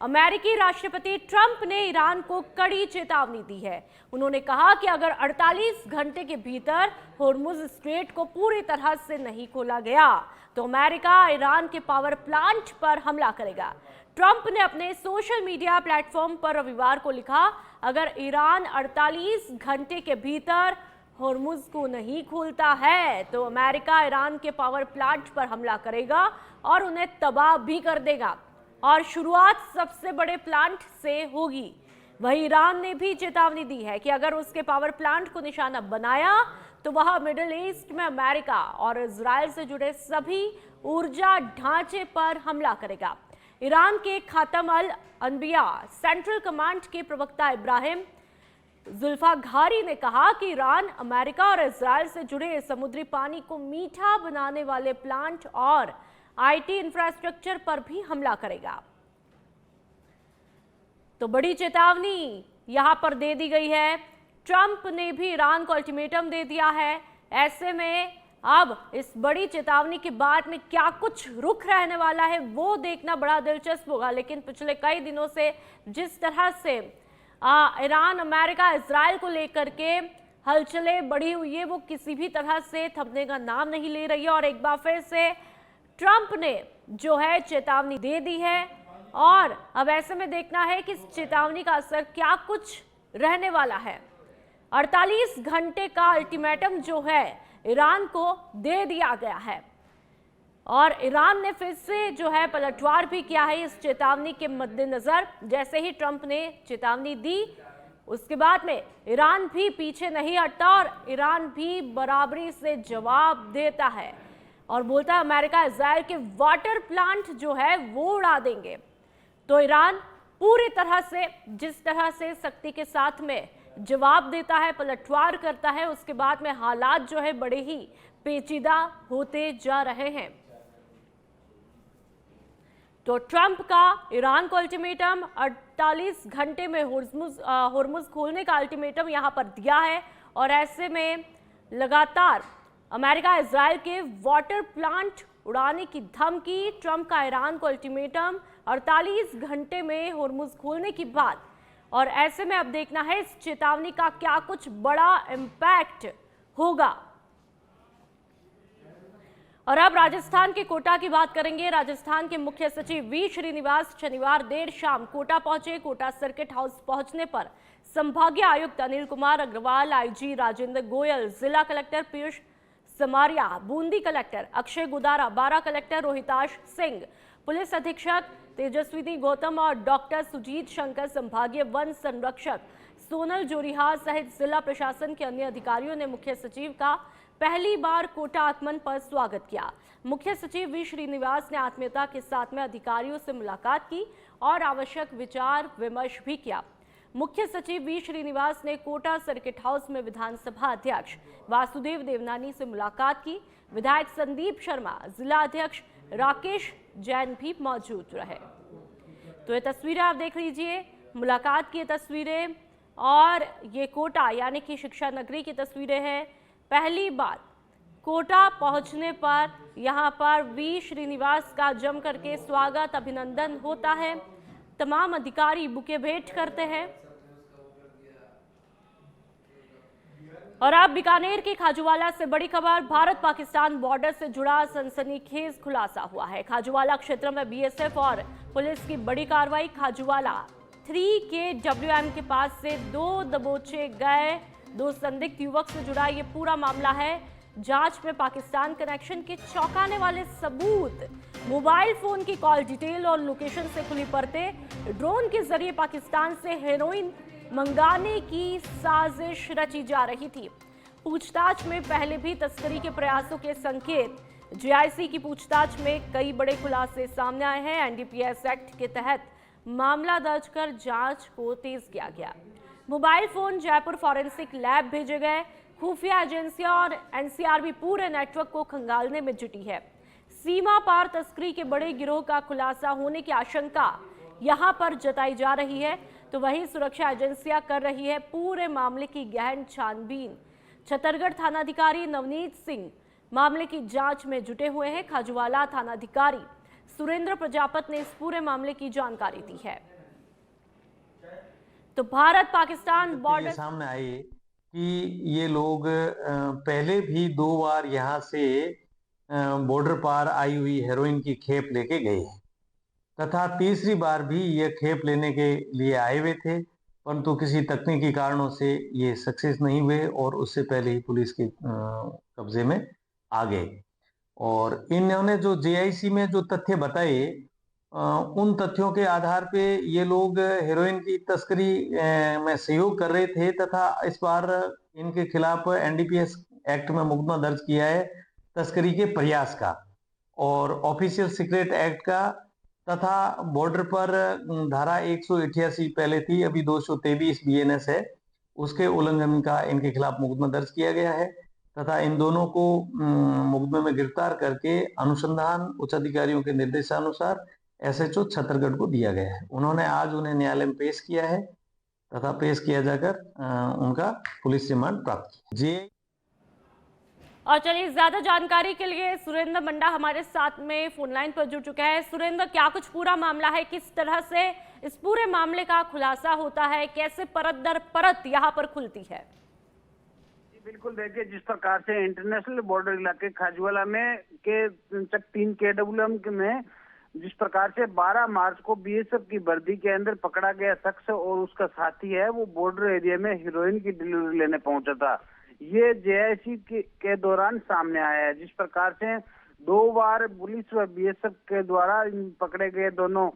अमेरिकी राष्ट्रपति ट्रंप ने ईरान को कड़ी चेतावनी दी है। उन्होंने कहा कि अगर 48 घंटे के भीतर होर्मुज स्ट्रेट को पूरी तरह से नहीं खोला गया तो अमेरिका ईरान के पावर प्लांट पर हमला करेगा। ट्रंप ने अपने सोशल मीडिया प्लेटफॉर्म पर रविवार को लिखा, अगर ईरान 48 घंटे के भीतर होर्मुज को नहीं खोलता है तो अमेरिका ईरान के पावर प्लांट पर हमला करेगा और उन्हें तबाह भी कर देगा और शुरुआत सबसे बड़े प्लांट से होगी। वहीं ईरान ने भी चेतावनी दी है कि अगर उसके पावर प्लांट को निशाना बनाया तो वह मिडिल ईस्ट में अमेरिका और इजराइल से जुड़े सभी ऊर्जा ढांचे पर हमला करेगा। ईरान के खातम अल अनबिया सेंट्रल कमांड के प्रवक्ता इब्राहिम जुल्फाघारी ने कहा कि ईरान अमेरिका और इजराइल से जुड़े समुद्री पानी को मीठा बनाने वाले प्लांट और आईटी इंफ्रास्ट्रक्चर पर भी हमला करेगा। तो बड़ी चेतावनी यहां पर दे दी गई है। ट्रंप ने भी ईरान को अल्टीमेटम दे दिया है। ऐसे में अब इस बड़ी चेतावनी के बाद में क्या कुछ रुख रहने वाला है वो देखना बड़ा दिलचस्प होगा। लेकिन पिछले कई दिनों से जिस तरह से ईरान, अमेरिका, इजराइल को लेकर के हलचलें बढ़ी हुई है वो किसी भी तरह से थमने का नाम नहीं ले रही है और एक बार फिर से ट्रंप ने जो है चेतावनी दे दी है और अब ऐसे में देखना है कि इस चेतावनी का असर क्या कुछ रहने वाला है। 48 घंटे का अल्टीमेटम जो है ईरान को दे दिया गया है और ईरान ने फिर से जो है पलटवार भी किया है इस चेतावनी के मद्देनजर। जैसे ही ट्रंप ने चेतावनी दी उसके बाद में ईरान भी पीछे नहीं हटता और ईरान भी बराबरी से जवाब देता है और बोलता है अमेरिका इजराइल के वाटर प्लांट जो है वो उड़ा देंगे। तो ईरान पूरी तरह से जिस तरह से सख्ती के साथ में जवाब देता है, पलटवार करता है, उसके बाद में हालात जो है बड़े ही पेचीदा होते जा रहे हैं। तो ट्रंप का ईरान को अल्टीमेटम 48 घंटे में होर्मुज खोलने का अल्टीमेटम यहां पर दिया है और ऐसे में लगातार अमेरिका इजराइल के वाटर प्लांट उड़ाने की धमकी। ट्रंप का ईरान को अल्टीमेटम 48 घंटे में होर्मुज खोलने की बात और ऐसे में अब देखना है इस चेतावनी का क्या कुछ बड़ा इंपैक्ट होगा। और अब राजस्थान के कोटा की बात करेंगे। राजस्थान के मुख्य सचिव वी श्रीनिवास शनिवार देर शाम कोटा पहुंचे। कोटा सर्किट हाउस पहुंचने पर संभागीय आयुक्त अनिल कुमार अग्रवाल, आईजी राजेंद्र गोयल, जिला कलेक्टर पीयूष समारिया, बूंदी कलेक्टर अक्षय गुदारा, बारा कलेक्टर रोहिताश सिंह, पुलिस अधीक्षक तेजस्विनी गौतम और डॉक्टर सुजीत शंकर, संभागीय वन संरक्षक सोनल जोरिहार सहित जिला प्रशासन के अन्य अधिकारियों ने मुख्य सचिव का पहली बार कोटा आगमन पर स्वागत किया। मुख्य सचिव वी श्रीनिवास ने आत्मीयता के साथ में अधिकारियों से मुलाकात की और आवश्यक विचार विमर्श भी किया। मुख्य सचिव वी श्रीनिवास ने कोटा सर्किट हाउस में विधानसभा अध्यक्ष वासुदेव देवनानी से मुलाकात की। विधायक संदीप शर्मा, जिला अध्यक्ष राकेश जैन भी मौजूद रहे। तो ये तस्वीरें आप देख लीजिए, मुलाकात की तस्वीरें और ये कोटा यानी कि शिक्षा नगरी की तस्वीरें हैं। पहली बार कोटा पहुंचने पर यहां पर वी श्रीनिवास का जम करके स्वागत, अभिनंदन होता है। तमाम अधिकारी बुके भेंट करते हैं। और अब बीकानेर के खाजूवाला से बड़ी खबर, भारत पाकिस्तान बॉर्डर से जुड़ा सनसनीखेज खुलासा हुआ है। खाजूवाला क्षेत्र में बीएसएफ और पुलिस की बड़ी कार्रवाई। खाजूवाला 3 के WM के पास से 2 दबोचे गए। 2 संदिग्ध युवक से जुड़ा ये पूरा मामला है। जांच में पाकिस्तान कनेक्शन के चौंकाने वाले सबूत, मोबाइल फोन की कॉल डिटेल और लोकेशन से खुली परतें। ड्रोन के जरिए पाकिस्तान से हेरोइन मंगाने की साजिश रची जा रही थी। पूछताछ में पहले भी तस्करी के प्रयासों के संकेत। जीआईसी की पूछताछ में कई बड़े खुलासे सामने आए हैं। एनडीपीएस एक्ट के तहत मामला दर्ज कर जांच को तेज किया गया। Mobile phone Jaipur forensic lab भेजे गए। खुफिया एजेंसियां और एनसीआरबी पूरे नेटवर्क को खंगालने में जुटी है। सीमा पार तस्करी के बड़े गिरोह का खुलासा होने की आशंका यहां पर जताई जा रही है। तो वहीं सुरक्षा एजेंसियां कर रही है पूरे मामले की गहन छानबीन। छतरगढ़ थानाधिकारी नवनीत सिंह मामले की जांच में जुटे हुए हैं। खाजूवाला थानाधिकारी सुरेंद्र प्रजापत ने इस पूरे मामले की जानकारी दी है। तो भारत पाकिस्तान बॉर्डर सामने आई कि ये लोग पहले भी 2 बार यहाँ से बॉर्डर पार आई हुई हेरोइन की खेप लेके गए हैं तथा तीसरी बार भी ये खेप लेने के लिए आए हुए थे, परंतु किसी तकनीकी कारणों से ये सक्सेस नहीं हुए और उससे पहले ही पुलिस के कब्जे में आ गए। और इन्होंने जो जेआईसी में जो तथ्य बताए, उन तथ्यों के आधार पे ये लोग हेरोइन की तस्करी में सहयोग कर रहे थे तथा इस बार इनके खिलाफ एनडीपीएस एक्ट में मुकदमा दर्ज किया है तस्करी के प्रयास का और ऑफिशियल सीक्रेट एक्ट का तथा बॉर्डर पर धारा 188 पहले थी, अभी 223 बीएनएस है, उसके उल्लंघन का इनके खिलाफ मुकदमा दर्ज किया गया है तथा इन दोनों को मुकदमे में गिरफ्तार करके अनुसंधान उच्च अधिकारियों के निर्देशानुसार एसएचओ छत्तरगढ़ को दिया गया है। उन्होंने आज उन्हें न्यायालय में पेश किया है तथा पेश किया जाकर उनका पुलिस रिमांड प्राप्त किया। और चलिए ज्यादा जानकारी के लिए सुरेंद्र मंडा हमारे साथ में फोन लाइन पर जुड़ चुका है। सुरेंद्र, क्या कुछ पूरा मामला है, किस तरह से इस पूरे मामले का खुलासा होता है, कैसे परत दर परत यहाँ पर खुलती है? बिल्कुल, देखिए जिस प्रकार से इंटरनेशनल बॉर्डर इलाके खाजवाला में के 3 KWM में जिस प्रकार से 12 मार्च को बीएसएफ की वर्दी के अंदर पकड़ा गया शख्स और उसका साथी है, वो बॉर्डर एरिया में हीरोइन की डिलीवरी लेने पहुंचा था। ये जेआईसी के दौरान सामने आया है। जिस प्रकार से 2 बार पुलिस व बीएसएफ के द्वारा पकड़े गए दोनों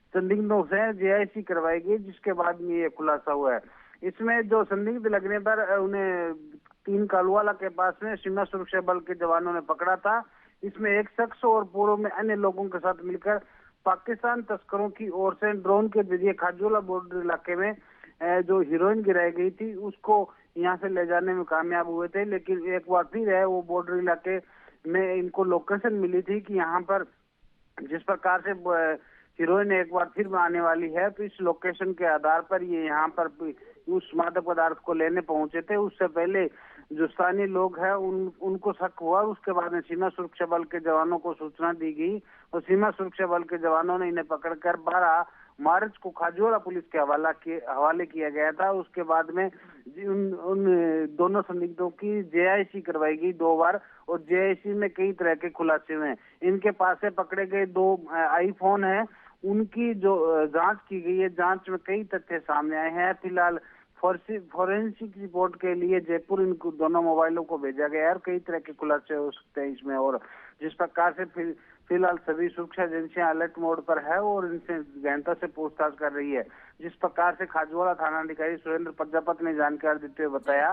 संदिग्धों से जेआईसी करवाई गई, जिसके बाद में ये खुलासा हुआ है। इसमें जो संदिग्ध लगने पर उन्हें 3 कालवाला के पास में सीमा सुरक्षा बल के जवानों ने पकड़ा था। इसमें एक शख्स और पूर्व में अन्य लोगों के साथ मिलकर पाकिस्तान तस्करों की ओर से ड्रोन के जरिए खाजोला बॉर्डर इलाके में जो हीरोइन गिराई गई थी उसको यहाँ से ले जाने में कामयाब हुए थे। लेकिन एक बार फिर है वो बॉर्डर इलाके में इनको लोकेशन मिली थी कि यहाँ पर जिस प्रकार से हीरोइन एक बार फिर आने वाली है, तो इस लोकेशन के आधार पर ये यहाँ पर उस मादक पदार्थ को लेने पहुंचे थे। उससे पहले जो स्थानीय लोग हैं उनको शक हुआ, उसके बाद में सीमा सुरक्षा बल के जवानों को सूचना दी गई और सीमा सुरक्षा बल के जवानों ने इन्हें पकड़कर 12 मार्च को खाजोला पुलिस के हवाले किया गया था। उसके बाद में उन दोनों संदिग्धों की जेआईसी करवाई गई 2 बार और जेआईसी में कई तरह के खुलासे हुए। इनके पास से पकड़े गए 2 आईफोन हैं, उनकी जो जांच की गई है, जांच में कई तथ्य सामने आए हैं। फिलहाल फॉरेंसिक रिपोर्ट के लिए जयपुर इनको दोनों मोबाइलों को भेजा गया है और कई तरह के खुलासे हो सकते हैं इसमें। और जिस प्रकार से फिलहाल सभी सुरक्षा एजेंसियां अलर्ट मोड पर है और इनसे गहनता से पूछताछ कर रही है। जिस प्रकार से खाजवाला थानाधिकारी सुरेंद्र प्रजापत ने जानकारी देते हुए बताया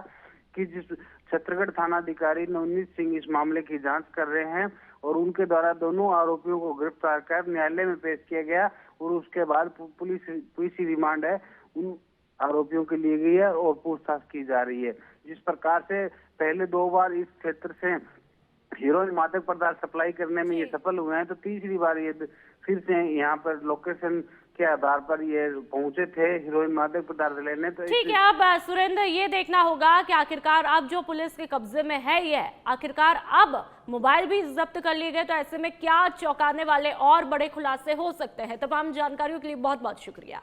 कि जिस छत्तरगढ़ थानाधिकारी नवनीत सिंह इस मामले की जांच कर रहे हैं और उनके द्वारा दोनों आरोपियों को गिरफ्तार कर न्यायालय में पेश किया गया और उसके बाद पुलिस रिमांड है उन आरोपियों के लिए गई है और पूछताछ की जा रही है। जिस प्रकार से पहले 2 बार इस क्षेत्र से हीरोइन मादक पदार्थ सप्लाई करने में ये सफल हुए हैं, तो तीसरी बार ये फिर से यहाँ पर लोकेशन के आधार पर ये पहुंचे थे हीरोइन मादक पदार्थ लेने। तो ठीक है, अब सुरेंद्र ये देखना होगा कि आखिरकार अब जो पुलिस के कब्जे में है ये आखिरकार अब मोबाइल भी जब्त कर लिए गए, तो ऐसे में क्या चौंकाने वाले और बड़े खुलासे हो सकते हैं। तमाम जानकारियों के लिए बहुत बहुत शुक्रिया।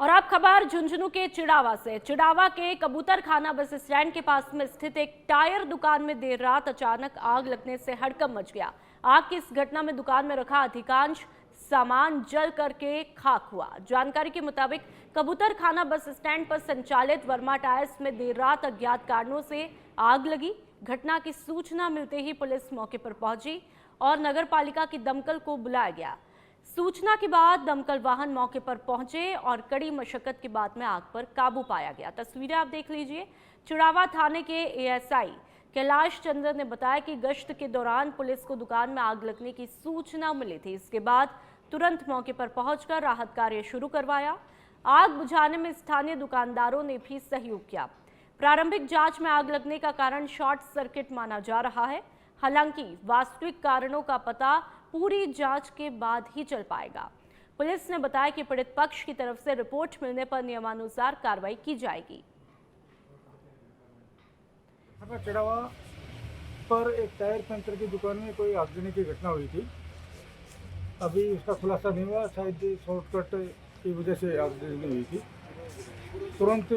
और अब खबर झुंझुनू के चिड़ावा से। चिड़ावा के कबूतर खाना बस स्टैंड के पास में स्थित एक टायर दुकान में देर रात अचानक आग लगने से हड़कंप मच गया। आग की इस घटना में दुकान में रखा अधिकांश सामान जल करके खाक हुआ। जानकारी के मुताबिक कबूतर खाना बस स्टैंड पर संचालित वर्मा टायर्स में देर रात अज्ञात कारणों से आग लगी। घटना की सूचना मिलते ही पुलिस मौके पर पहुंची और नगर पालिका की दमकल को बुलाया गया। सूचना के बाद दमकल वाहन मौके पर पहुंचे और कड़ी मशक्कत के बाद में आग पर काबू पाया गया। तस्वीरें आप देख लीजिए। चिड़ावा थाने के एएसआई कैलाश चंद्र ने बताया कि गश्त के दौरान पुलिस को दुकान में आग लगने की सूचना मिली थी। इसके बाद तुरंत मौके पर पहुंचकर राहत कार्य शुरू करवाया। आग बुझाने में स्थानीय दुकानदारों ने भी सहयोग किया। प्रारंभिक जांच में आग लगने का कारण शॉर्ट सर्किट माना जा रहा है। हालांकि वास्तविक कारणों का पता पूरी जांच के बाद ही चल पाएगा। पुलिस ने बताया कि पीड़ित पक्ष की तरफ से रिपोर्ट मिलने पर नियमानुसार कार्रवाई की जाएगी। पर एक टायर पंचर की दुकान में कोई आगजनी की घटना हुई थी। अभी उसका खुलासा नहीं हुआ, शायद शॉर्टकट की वजह से आगजनी हुई थी। तुरंत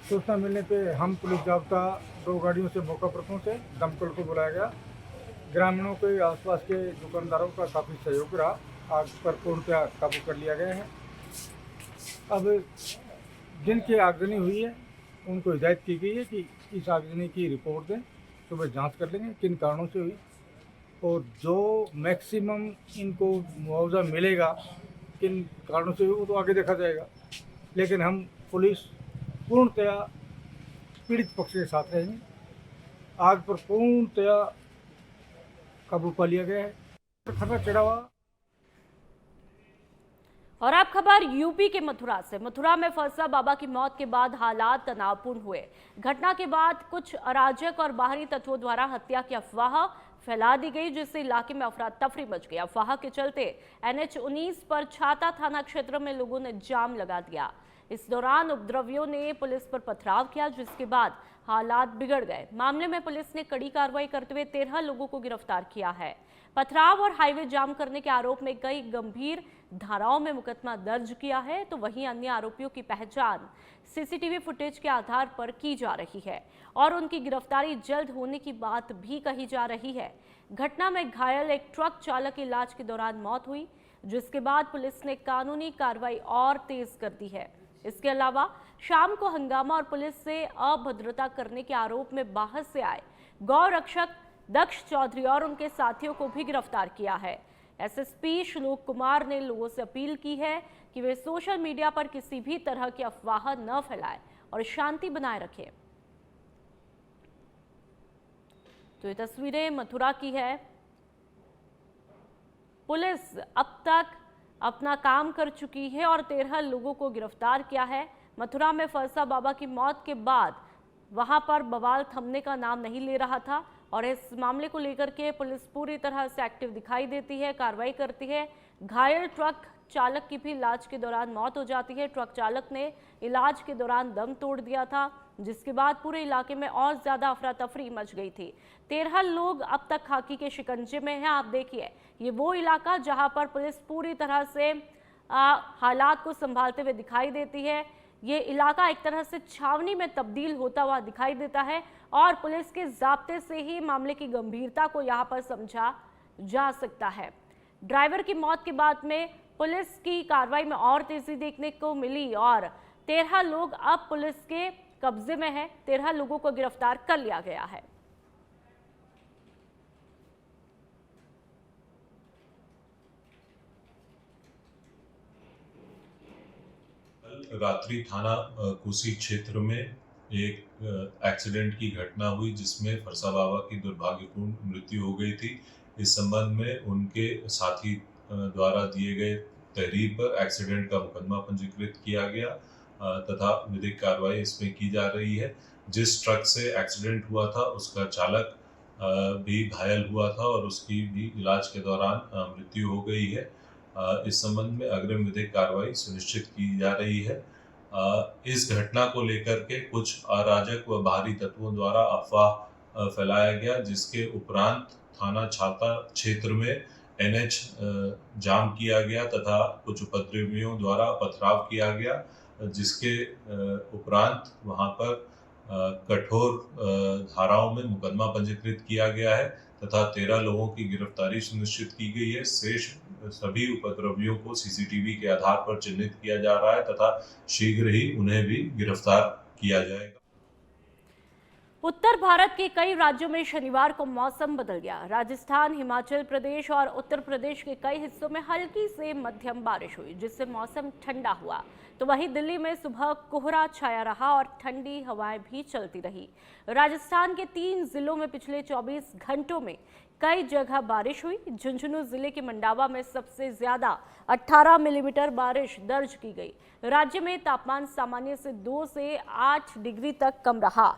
सूचना मिलने पे हम पुलिस जाब्ता 2 गाड़ियों से मौका पर पहुँचे, दमकल को बुलाया गया। ग्रामीणों के आसपास के दुकानदारों का काफ़ी सहयोग रहा, आग पर पूर्णतः काबू कर लिया गया है। अब जिनकी आगजनी हुई है उनको हिदायत की गई है कि इस आगजनी की रिपोर्ट दें, सुबह जांच कर लेंगे किन कारणों से हुई, और जो मैक्सिमम इनको मुआवजा मिलेगा किन कारणों से हुई वो तो आगे देखा जाएगा। लेकिन हम पुलिस पूर्णतया पीड़ित पक्ष के साथ रहेंगे। आग पर पूर्णतया काबू पा लिया गया है। खतरा चढ़ा हुआ। और अब खबर यूपी के मथुरा से। मथुरा में फरसा बाबा की मौत के बाद हालात तनावपूर्ण हुए। घटना के बाद कुछ अराजक और बाहरी तत्वों द्वारा हत्या की अफवाह फैला दी गई, जिससे इलाके में अफरा तफरी मच गई। अफवाह के चलते NH-19 पर छाता थाना क्षेत्र में लोगों ने जाम लगा दिया। इस दौरान उपद्रवियों ने पुलिस पर पथराव किया, जिसके बाद हालात बिगड़ गए। मामले में पुलिस ने कड़ी कार्रवाई करते हुए 13 लोगों को गिरफ्तार किया है। पथराव और हाईवे जाम करने के आरोप में कई गंभीर धाराओं में मुकदमा दर्ज किया है, तो वहीं अन्य आरोपियों की पहचान CCTV फुटेज के आधार पर की जा रही है और उनकी गिरफ्तारी जल्द होने की बात भी कही जा रही है। घटना में घायल एक ट्रक चालक की इलाज के दौरान मौत हुई, जिसके बाद पुलिस ने कानूनी कार्रवाई और तेज कर दी है। इसके अलावा शाम को हंगामा और पुलिस से अभद्रता करने के आरोप में बाहर से आए गौ रक्षक दक्ष चौधरी और उनके साथियों को भी गिरफ्तार किया है। SSP श्लोक कुमार ने लोगों से अपील की है कि वे सोशल मीडिया पर किसी भी तरह की अफवाह न फैलाएं और शांति बनाए रखें। तो ये तस्वीरें मथुरा की है। पुलिस अब तक अपना काम कर चुकी है और 13 लोगों को गिरफ्तार किया है। मथुरा में फरसा बाबा की मौत के बाद वहां पर बवाल थमने का नाम नहीं ले रहा था और इस मामले को लेकर के पुलिस पूरी तरह से एक्टिव दिखाई देती है, कार्रवाई करती है। घायल ट्रक चालक की भी इलाज के दौरान मौत हो जाती है। ट्रक चालक ने इलाज के दौरान दम तोड़ दिया था, जिसके बाद पूरे इलाके में और ज्यादा अफरा तफरी मच गई थी। 13 लोग अब तक खाकी के शिकंजे में हैं। आप देखिए, ये वो इलाका जहां पर पुलिस पूरी तरह से हालात को संभालते हुए दिखाई देती है। ये इलाका एक तरह से छावनी में तब्दील होता हुआ दिखाई देता है और पुलिस के जाब्ते से ही मामले की गंभीरता को यहाँ पर समझा जा सकता है। ड्राइवर की मौत के बाद में पुलिस की कार्रवाई में और तेजी देखने को मिली और 13 लोग अब पुलिस के कब्जे में है। 13 लोगों को गिरफ्तार कर लिया गया है। रात्रि थाना कोसी क्षेत्र में एक एक्सीडेंट की घटना हुई, जिसमें फरसा बाबा की दुर्भाग्यपूर्ण मृत्यु हो गई थी। इस संबंध में उनके साथी द्वारा दिए गए तहरीर पर एक्सीडेंट का मुकदमा पंजीकृत किया गया तथा विधिक कार्रवाई इसमें की जा रही है। जिस ट्रक से एक्सीडेंट हुआ था उसका चालक भी घायल हुआ था और उसकी भी इलाज के दौरान मृत्यु हो गई है। इस संबंध में अग्रिम विधिक कार्रवाई सुनिश्चित की जा रही है। इस घटना को लेकर के कुछ अराजक व बाहरी तत्वों द्वारा अफवाह फैलाया गया, जिसके उपरांत थाना छाता क्षेत्र में NH जाम किया गया तथा कुछ उपद्रवियों द्वारा पथराव किया गया, जिसके उपरांत वहां पर कठोर धाराओं में मुकदमा पंजीकृत किया गया है तथा 13 लोगों की गिरफ्तारी सुनिश्चित की गई है। शेष सभी उपद्रवियों को CCTV के आधार पर चिन्हित किया जा रहा है तथा शीघ्र ही उन्हें भी गिरफ्तार किया जाएगा। उत्तर भारत के कई राज्यों में शनिवार को मौसम बदल गया। राजस्थान, हिमाचल प्रदेश और उत्तर प्रदेश के कई हिस्सों में हल्की से मध्यम बारिश हुई, जिससे मौसम ठंडा हुआ। तो वहीं दिल्ली में सुबह कोहरा छाया रहा और ठंडी हवाएं भी चलती रही। राजस्थान के 3 जिलों में पिछले 24 घंटों में कई जगह बारिश हुई। झुंझुनू जिले के मंडावा में सबसे ज्यादा 18 मिलीमीटर बारिश दर्ज की गई। राज्य में तापमान सामान्य से 2 से 8 डिग्री तक कम रहा।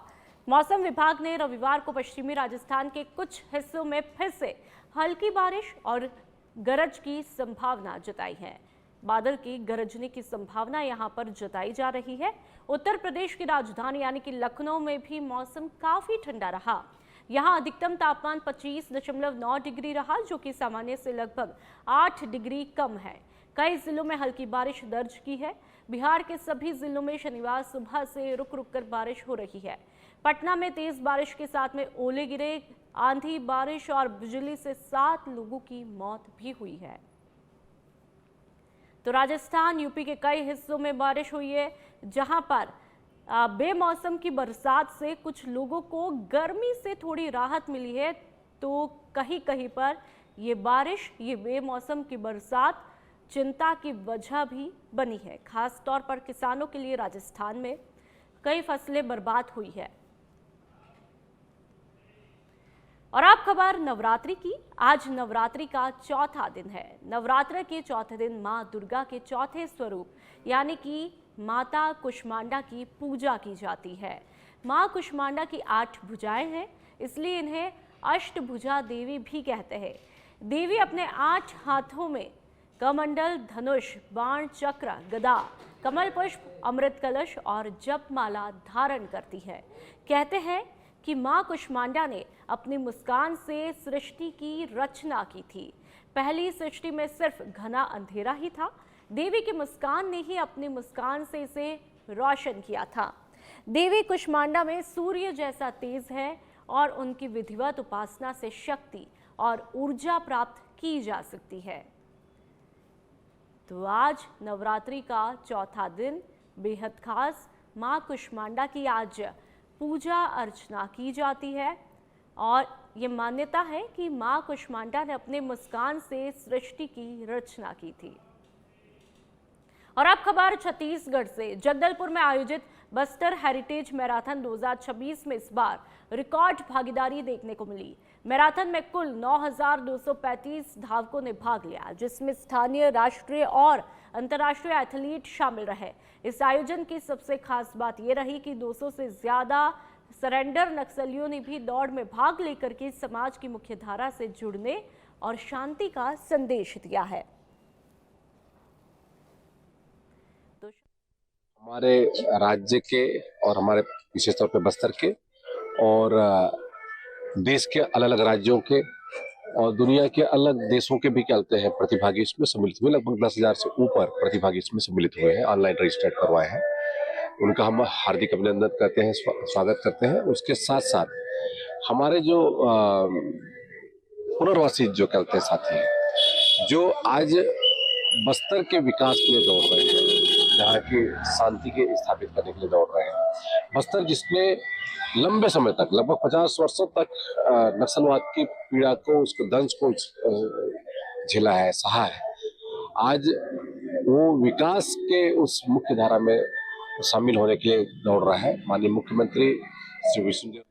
मौसम विभाग ने रविवार को पश्चिमी राजस्थान के कुछ हिस्सों में फिर से हल्की बारिश और गरज की संभावना जताई है। बादल की गरजने की संभावना यहां पर जताई जा रही है। उत्तर प्रदेश की राजधानी यानी कि लखनऊ में भी मौसम काफी ठंडा रहा। यहाँ अधिकतम तापमान 25.9 डिग्री रहा, जो कि सामान्य से लगभग 8 डिग्री कम है। कई जिलों में हल्की बारिश दर्ज की है। बिहार के सभी जिलों में शनिवार सुबह से रुक रुक कर बारिश हो रही है। पटना में तेज बारिश के साथ में ओले गिरे, आंधी, बारिश और बिजली से 7 लोगों की मौत भी हुई है। तो राजस्थान, यूपी के कई हिस्सों में बारिश हुई है, जहां पर बेमौसम की बरसात से कुछ लोगों को गर्मी से थोड़ी राहत मिली है। तो कहीं कहीं पर ये बारिश, ये बेमौसम की बरसात चिंता की वजह भी बनी है। खास तौर पर किसानों के लिए राजस्थान में कई फसलें बर्बाद हुई है। और अब खबर नवरात्रि की। आज नवरात्रि का चौथा दिन है। नवरात्र के चौथे दिन मां दुर्गा के चौथे स्वरूप यानी कि माता कुष्मांडा की पूजा की जाती है। मां कुष्मांडा की 8 भुजाएं हैं, इसलिए इन्हें अष्टभुजा देवी भी कहते हैं। देवी अपने 8 हाथों में कमंडल, धनुष, बाण, चक्र, गदा, कमल पुष्प, अमृत कलश और जपमाला धारण करती है। कहते हैं कि मां कुष्मांडा ने अपनी मुस्कान से सृष्टि की रचना की थी। पहली सृष्टि में सिर्फ घना अंधेरा ही था। देवी की मुस्कान ने ही अपनी मुस्कान से इसे रोशन किया था। देवी कुष्मांडा में सूर्य जैसा तेज है और उनकी विधिवत उपासना से शक्ति और ऊर्जा प्राप्त की जा सकती है। तो आज नवरात्रि का चौथा दिन बेहद खास। मां कुष्मांडा की आज पूजा अर्चना की जाती है और ये मान्यता है कि मां कुष्मांडा ने अपने मुस्कान से सृष्टि की रचना की थी। और अब खबर छत्तीसगढ़ से। जगदलपुर में आयोजित बस्तर हेरिटेज मैराथन 2026 में इस बार रिकॉर्ड भागीदारी देखने को मिली। मैराथन में कुल 9,235 धावकों ने भाग लिया, जिसमें स्थानीय, राष्ट्रीय और अंतर्राष्ट्रीय एथलीट शामिल रहे। इस आयोजन की सबसे खास बात यह रही कि 200 से ज्यादा सरेंडर नक्सलियों ने भी दौड़ में भाग लेकर के समाज की मुख्य धारा से जुड़ने और शांति का संदेश दिया है। हमारे राज्य के और हमारे विशेष तौर पे बस्तर के और देश के अलग अलग राज्यों के और दुनिया के अलग देशों के भी क्या कहते हैं प्रतिभागी इसमें सम्मिलित हुए। लगभग 10,000 से ऊपर प्रतिभागी इसमें सम्मिलित हुए हैं, ऑनलाइन रजिस्टर्ड करवाए हैं। उनका हम हार्दिक अभिनंदन करते हैं, स्वागत करते हैं। उसके साथ साथ हमारे जो पुनर्वासी जो कहते हैं साथी हैं, जो आज बस्तर के विकास के लिए दौड़ रहे हैं, यहाँ की शांति के स्थापित करने के लिए दौड़ रहे हैं। बस्तर जिसने लंबे समय तक, लगभग 50 वर्षों तक नक्सलवाद की पीड़ा को, उसको दंश को झेला है, सहा है, आज वो विकास के उस मुख्य धारा में शामिल होने के लिए दौड़ रहा है। माननीय मुख्यमंत्री श्री विष्णुदेव।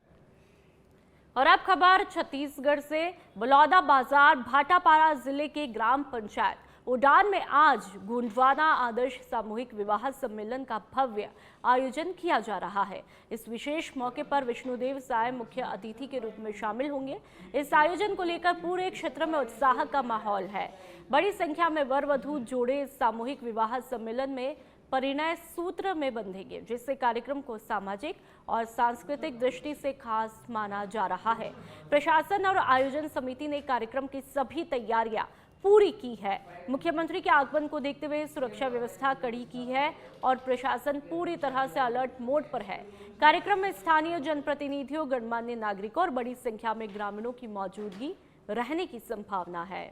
और अब खबर छत्तीसगढ़ से। बलौदा बाजार, भाटापारा जिले के ग्राम पंचायत उडान में आज गोंडवाना आदर्श सामूहिक विवाह सम्मेलन का भव्य आयोजन किया जा रहा है। इस विशेष मौके पर विष्णुदेव साय मुख्य अतिथि के रूप में शामिल होंगे। इस आयोजन को लेकर पूरे क्षेत्र में उत्साह का माहौल है। बड़ी संख्या में वर वधू जोड़े इस सामूहिक विवाह सम्मेलन में परिणय सूत्र में बंधेंगे, जिससे कार्यक्रम को सामाजिक और सांस्कृतिक दृष्टि से खास माना जा रहा है। प्रशासन और आयोजन समिति ने कार्यक्रम की सभी तैयारियां पूरी की है। मुख्यमंत्री के आगमन को देखते हुए सुरक्षा व्यवस्था कड़ी की है और प्रशासन पूरी तरह से अलर्ट मोड पर है। कार्यक्रम में स्थानीय जनप्रतिनिधियों, गणमान्य नागरिकों और बड़ी संख्या में ग्रामीणों की मौजूदगी रहने की संभावना है।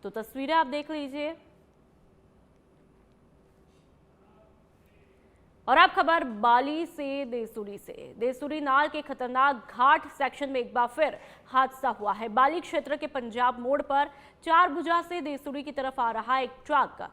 तो तस्वीरें आप देख लीजिए। और अब खबर बाली से देसूरी से। देसूरी नाल के खतरनाक घाट सेक्शन में एक बार फिर हादसा हुआ है। बाली क्षेत्र के पंजाब मोड़ पर 4 भुजा से देसूरी की तरफ आ रहा एक ट्रक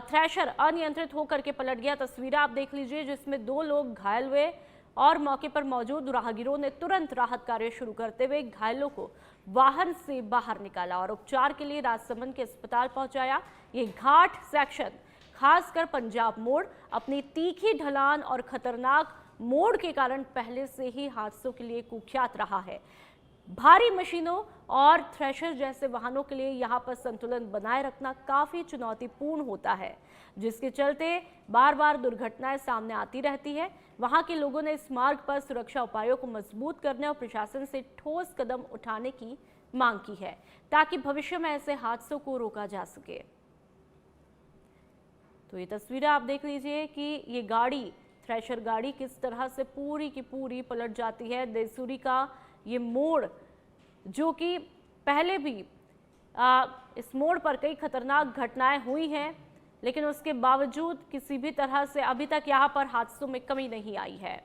थ्रेशर अनियंत्रित होकर के पलट गया। तस्वीरें आप देख लीजिए, जिसमें 2 लोग घायल हुए और मौके पर मौजूद राहगीरों ने तुरंत राहत कार्य शुरू करते हुए घायलों को वाहन से बाहर निकाला और उपचार के लिए राजसमंद के अस्पताल पहुंचाया। ये घाट सेक्शन, खासकर पंजाब मोड़, अपनी तीखी ढलान और खतरनाक मोड़ के कारण पहले से ही हादसों के लिए कुख्यात रहा है। भारी मशीनों और थ्रेशर जैसे वाहनों के लिए यहाँ पर संतुलन बनाए रखना काफी चुनौतीपूर्ण होता है, जिसके चलते बार बार दुर्घटनाएं सामने आती रहती है। वहां के लोगों ने इस मार्ग पर सुरक्षा उपायों को मजबूत करने और प्रशासन से ठोस कदम उठाने की मांग की है, ताकि भविष्य में ऐसे हादसों को रोका जा सके। तो ये तस्वीरें आप देख लीजिए कि ये गाड़ी, थ्रेशर गाड़ी किस तरह से पूरी की पूरी पलट जाती है। देसूरी का ये मोड़, जो कि पहले भी इस मोड़ पर कई खतरनाक घटनाएं हुई हैं, लेकिन उसके बावजूद किसी भी तरह से अभी तक यहाँ पर हादसों में कमी नहीं आई है।